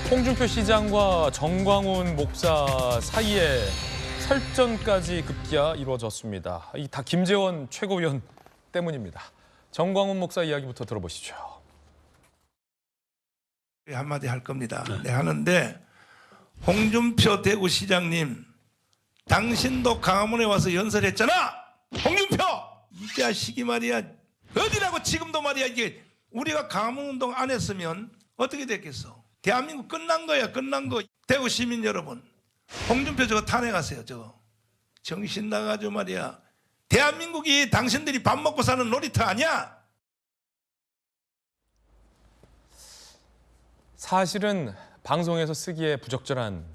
홍준표 시장과 정광훈 목사 사이에 설전까지 급기야 이루어졌습니다. 이 다 김재원 최고위원 때문입니다. 정광훈 목사 이야기부터 들어보시죠. 한마디 할 겁니다. 네, 하는데 홍준표 대구시장님, 당신도 강화문에 와서 연설했잖아. 홍준표! 이 자식이 말이야. 어디라고 지금도 말이야. 이게 우리가 강화문 운동 안 했으면 어떻게 됐겠어? 대한민국 끝난 거야. 끝난 거. 대구 시민 여러분, 홍준표 저거 탄핵하세요. 저거 정신 나가지고 말이야. 대한민국이 당신들이 밥 먹고 사는 놀이터 아니야? 사실은 방송에서 쓰기에 부적절한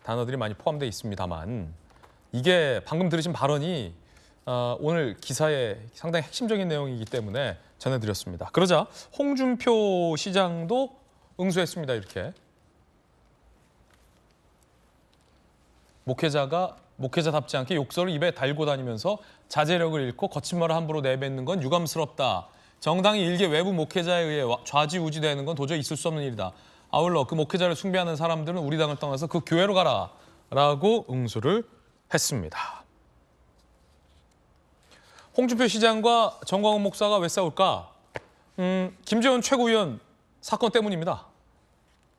단어들이 많이 포함되어 있습니다만 이게 방금 들으신 발언이 오늘 기사의 상당히 핵심적인 내용이기 때문에 전해드렸습니다. 그러자 홍준표 시장도 응수했습니다. 이렇게. 목회자가 목회자답지 않게 욕설을 입에 달고 다니면서 자제력을 잃고 거친 말을 함부로 내뱉는 건 유감스럽다. 정당이 일개 외부 목회자에 의해 좌지우지되는 건 도저히 있을 수 없는 일이다. 아울러 그 목회자를 숭배하는 사람들은 우리 당을 떠나서 그 교회로 가라. 라고 응수를 했습니다. 홍준표 시장과 정광훈 목사가 왜 싸울까? 김재원 최고위원 사건 때문입니다.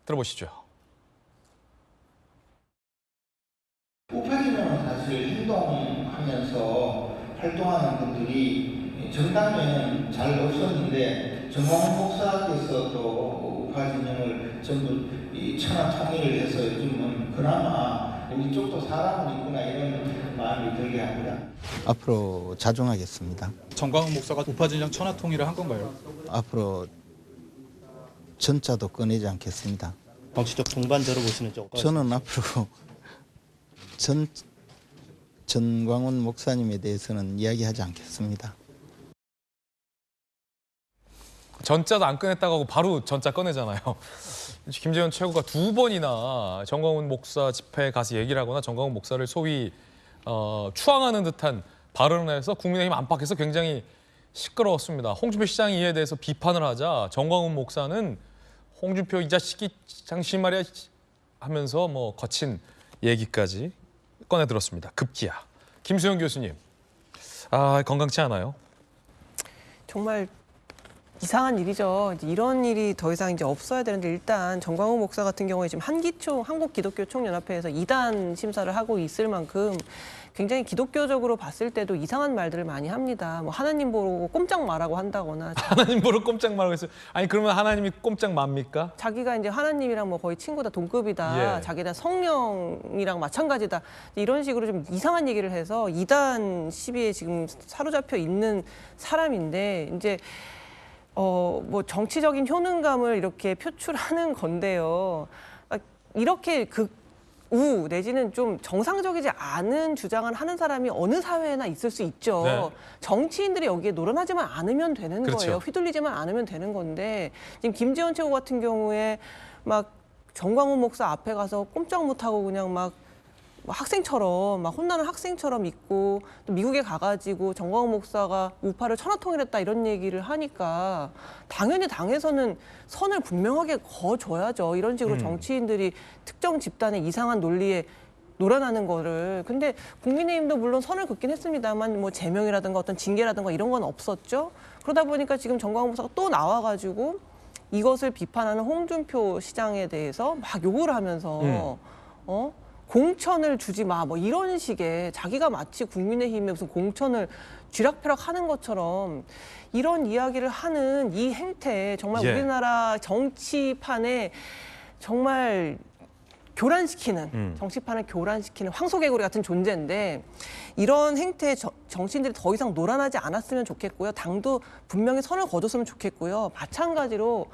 들어보시죠. 우파진영은 사실 행동하면서 활동하는 분들이 정당에는 잘 없었는데 정광훈 목사께서 또 우파진영을 전부 천하 통일을 해서 요즘은 그나마 우리 쪽도 사람은 있구나 이런 마음이 들게 합니다. 앞으로 자중하겠습니다. 정광훈 목사가 우파진영 천하 통일을 한 건가요? 앞으로 전자도 꺼내지 않겠습니다. 정치적 동반 들어보시는 쪽. 저는 앞으로 전광훈 목사님에 대해서는 이야기하지 않겠습니다. 전자도 안 꺼냈다고 하고 바로 전자 꺼내잖아요. 김재원 최고가 2번이나 정광훈 목사 집회에 가서 얘기를 하거나 정광훈 목사를 소위 추앙하는 듯한 발언을 해서 국민의힘 안팎에서 굉장히 시끄러웠습니다. 홍준표 시장이 이에 대해서 비판을 하자 정광훈 목사는 홍준표 이 자식이 당신 말이야 하면서 뭐 거친 얘기까지 꺼내들었습니다. 급기야. 김수영 교수님, 건강치 않아요? 정말 이상한 일이죠. 이제 이런 일이 더 이상 이제 없어야 되는데 일단 정광훈 목사 같은 경우에 지금 한국기독교총연합회에서 2단 심사를 하고 있을 만큼 굉장히 기독교적으로 봤을 때도 이상한 말들을 많이 합니다. 뭐 하나님 보고 꼼짝 말하고 한다거나. 하나님 보고 꼼짝 말하고 있어요. 아니 그러면 하나님이 꼼짝 맙니까? 자기가 이제 하나님이랑 뭐 거의 친구다, 동급이다. 예. 자기가 성령이랑 마찬가지다. 이런 식으로 좀 이상한 얘기를 해서 2단 시비에 지금 사로잡혀 있는 사람인데 이제 뭐 정치적인 효능감을 이렇게 표출하는 건데요. 이렇게 극우 내지는 좀 정상적이지 않은 주장을 하는 사람이 어느 사회에나 있을 수 있죠. 네. 정치인들이 여기에 노련하지만 않으면 되는 그렇죠. 거예요. 휘둘리지만 않으면 되는 건데 지금 김재원 최고 같은 경우에 막 정광훈 목사 앞에 가서 꼼짝 못하고 그냥 막 학생처럼 막 혼나는 학생처럼 있고 또 미국에 가가지고 정광훈 목사가 우파를 천하통일했다 이런 얘기를 하니까 당연히 당에서는 선을 분명하게 그어줘야죠. 이런 식으로 정치인들이 특정 집단의 이상한 논리에 놀아나는 거를. 근데 국민의힘도 물론 선을 긋긴 했습니다만 뭐 제명이라든가 어떤 징계라든가 이런 건 없었죠. 그러다 보니까 지금 정광훈 목사가 또 나와가지고 이것을 비판하는 홍준표 시장에 대해서 막 욕을 하면서 공천을 주지 마, 뭐 이런 식의 자기가 마치 국민의힘에 무슨 공천을 쥐락펴락 하는 것처럼 이런 이야기를 하는 이 행태 정말 예. 우리나라 정치판에 정말 정치판을 교란시키는 황소개구리 같은 존재인데 이런 행태에 정치인들이 더 이상 노란하지 않았으면 좋겠고요. 당도 분명히 선을 거뒀으면 좋겠고요. 마찬가지로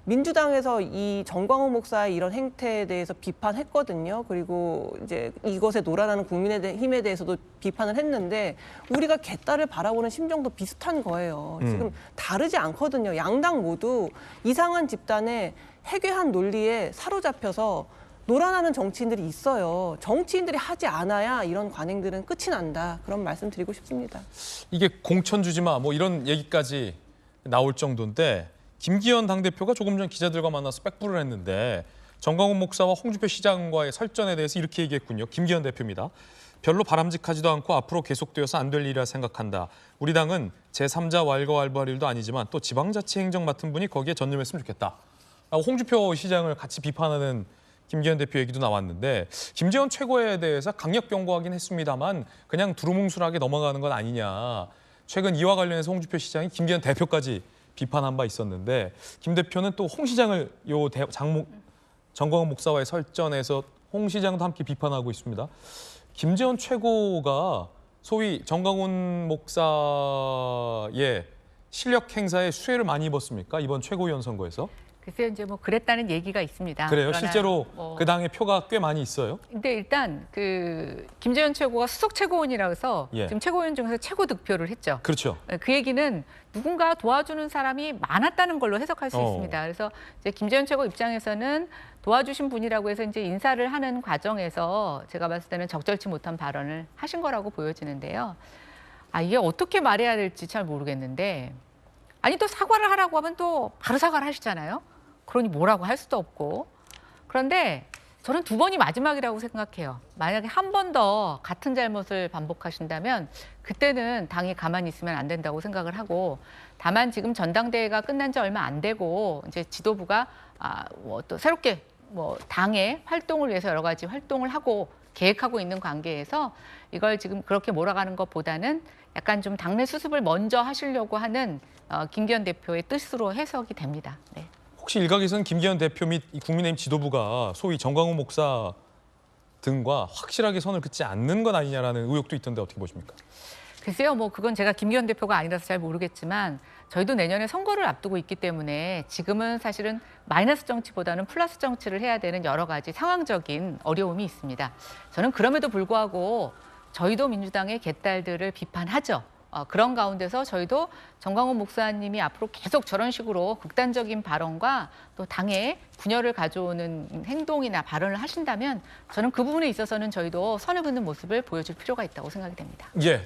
민주당에서 이 정광훈 목사의 이런 행태에 대해서 비판했거든요. 그리고 이제 이것에 노란하는 국민의힘에 대해서도 비판을 했는데 우리가 개딸을 바라보는 심정도 비슷한 거예요. 지금 다르지 않거든요. 양당 모두 이상한 집단의 해괴한 논리에 사로잡혀서 노란하는 정치인들이 있어요. 정치인들이 하지 않아야 이런 관행들은 끝이 난다. 그런 말씀 드리고 싶습니다. 이게 공천 주지 마 뭐 이런 얘기까지 나올 정도인데 김기현 당대표가 조금 전 기자들과 만나서 백부를 했는데 정광훈 목사와 홍준표 시장과의 설전에 대해서 이렇게 얘기했군요. 김기현 대표입니다. 별로 바람직하지도 않고 앞으로 계속되어서 안 될 일이라 생각한다. 우리 당은 제3자 왈가왈부할 일도 아니지만 또 지방자치 행정 맡은 분이 거기에 전념했으면 좋겠다. 홍준표 시장을 같이 비판하는 김기현 대표 얘기도 나왔는데 김재원 최고에 대해서 강력 경고하긴 했습니다만 그냥 두루뭉술하게 넘어가는 건 아니냐. 최근 이와 관련해서 홍준표 시장이 김기현 대표까지 비판한 바 있었는데 김 대표는 또 홍 시장을 정광훈 목사와의 설전에서 홍 시장도 함께 비판하고 있습니다. 김재원 최고가 소위 정광훈 목사의 실력 행사에 수혜를 많이 입었습니까? 이번 최고위원 선거에서? 글쎄요, 이제 뭐 그랬다는 얘기가 있습니다. 그래요? 그러나 실제로 뭐 그 당의 표가 꽤 많이 있어요? 근데 일단 그 김재현 최고가 수석 최고위원이라고 해서 예. 지금 최고위원 중에서 최고 득표를 했죠. 그렇죠. 그 얘기는 누군가 도와주는 사람이 많았다는 걸로 해석할 수 있습니다. 그래서 이제 김재현 최고 입장에서는 도와주신 분이라고 해서 이제 인사를 하는 과정에서 제가 봤을 때는 적절치 못한 발언을 하신 거라고 보여지는데요. 이게 어떻게 말해야 될지 잘 모르겠는데 아니 또 사과를 하라고 하면 또 바로 사과를 하시잖아요. 그러니 뭐라고 할 수도 없고. 그런데 저는 2번이 마지막이라고 생각해요. 만약에 한 번 더 같은 잘못을 반복하신다면 그때는 당이 가만히 있으면 안 된다고 생각을 하고 다만 지금 전당대회가 끝난 지 얼마 안 되고 이제 지도부가 뭐 또 새롭게 뭐 당의 활동을 위해서 여러 가지 활동을 하고 계획하고 있는 관계에서 이걸 지금 그렇게 몰아가는 것보다는 약간 좀 당내 수습을 먼저 하시려고 하는 김기현 대표의 뜻으로 해석이 됩니다. 네. 혹시 일각에서는 김기현 대표 및 국민의힘 지도부가 소위 정광훈 목사 등과 확실하게 선을 긋지 않는 건 아니냐라는 의혹도 있던데 어떻게 보십니까? 글쎄요, 뭐 그건 제가 김기현 대표가 아니라서 잘 모르겠지만 저희도 내년에 선거를 앞두고 있기 때문에 지금은 사실은 마이너스 정치보다는 플러스 정치를 해야 되는 여러 가지 상황적인 어려움이 있습니다. 저는 그럼에도 불구하고 저희도 민주당의 개딸들을 비판하죠. 그런 가운데서 저희도 정광훈 목사님이 앞으로 계속 저런 식으로 극단적인 발언과 또 당에 분열을 가져오는 행동이나 발언을 하신다면 저는 그 부분에 있어서는 저희도 선을 긋는 모습을 보여줄 필요가 있다고 생각이 됩니다. 예,